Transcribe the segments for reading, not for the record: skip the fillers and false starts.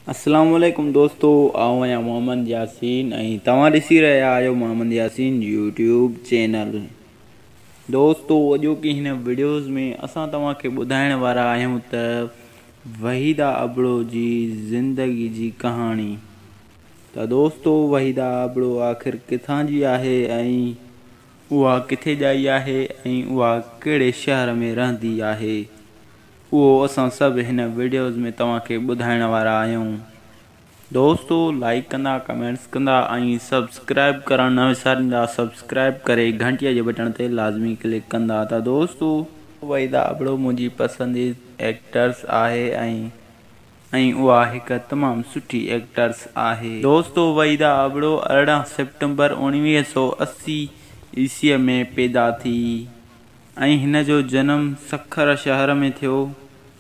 अस्सलाम वालेकुम दोस्तों, आऊं आहियां मोहम्मद यासीन ऐं तव्हां ॾिसी रहिया आहियो मोहम्मद यासीन यूट्यूब चैनल। दोस्तों, अॼोकी हिन वीडियोज़ में असां तव्हांखे ॿुधाइण वारा आहियूं त वहीदा अबड़ो जी ज़िंदगी जी कहाणी। त दोस्तों, वहीदा अबड़ो आख़िर किथां जी आहे ऐं उहा किथे ॼाई आहे ऐं उहा कहिड़े शहर में रहंदी आहे, उहो असां सभु हिन वीडियोज़ में तव्हांखे ॿुधाइण वारा आहियूं। दोस्तों, लाइक कंदा, कमेंट्स कंदा ऐं सब्सक्राइब करणु न विसारींदा। सब्सक्राइब करे घंटीअ जे बटन ते लाज़मी क्लिक कंदा। त दोस्तों, वहीदा अबड़ो मुंहिंजी पसंदीदा एक्टर्स आहे ऐं उहा हिकु तमामु सुठी एक्टर्स आहे। दोस्तों, वहीदा अबड़ो 18 सितंबर 1980 ईस्वीअ में पैदा थी ऐं हिन जो जनमु सखर शहर में थियो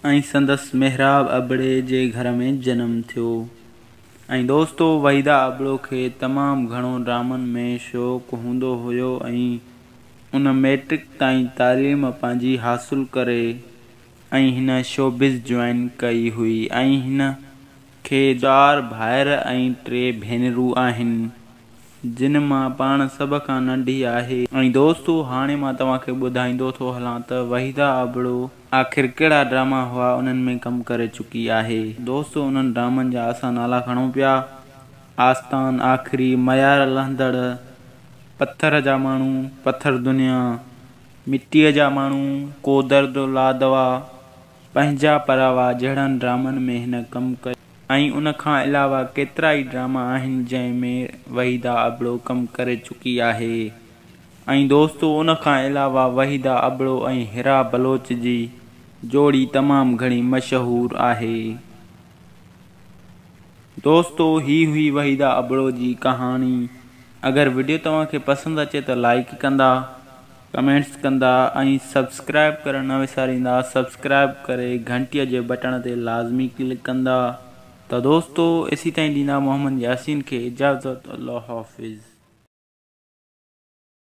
ऐं संदसि मेहराब अबड़े जे घर में जनमु थियो। ऐं दोस्तों, वहीदा अबड़ो खे तमामु घणो ड्रामनि में शौक़ु हूंदो हुयो ऐं उन मैट्रिक ताईं तालीम पंहिंजी हासिलु करे ऐं हिन शोबिज़ जॉइन कई हुई ऐं हिन खे 4 भाइर ऐं 3 भेनरूं आहिनि, जिन मां पाण सभ खां नंढी आहे। ऐं दोस्तों, हाणे मां तव्हांखे ॿुधाईंदो थो हलां त वहीदा अबड़ो आख़िर कहिड़ा ड्रामा हुआ उन्हनि में कमु करे चुकी आहे। दोस्तों, उन्हनि ड्रामनि जा असां नाला खणूं पिया: आस्तान, आख़िरी, मयार लहंदड़, पत्थर जा माण्हू, पत्थर दुनिया, मिटीअ जा माण्हू, को दर्द ला दवा, पंहिंजा परावा जहिड़नि ड्रामनि में हिन कमु कयो। ऐं उन खां अलावा केतिरा ई ड्रामा आहिनि जंहिंमें वहीदा अबड़ो कमु करे चुकी आहे। ऐं दोस्तों, उन खां अलावा वहीदा अबड़ो ऐं हिरा बलोच जी जोड़ी तमामु घणी मशहूरु आहे। दोस्तों, ही हुई वहीदा अबड़ो जी कहाणी। अगरि वीडियो तव्हांखे पसंदि अचे त लाइक कंदा, कमेंट्स कंदा ऐं सब्सक्राइब करणु न विसारींदा। सब्सक्राइब करे घंटीअ जे बटन ते लाज़मी क्लिक कंदा। त दोस्तों, इसी ताईं ॾींदा मोहम्मद यासीन खे इजाज़त। अल्लाह हाफ़िज़।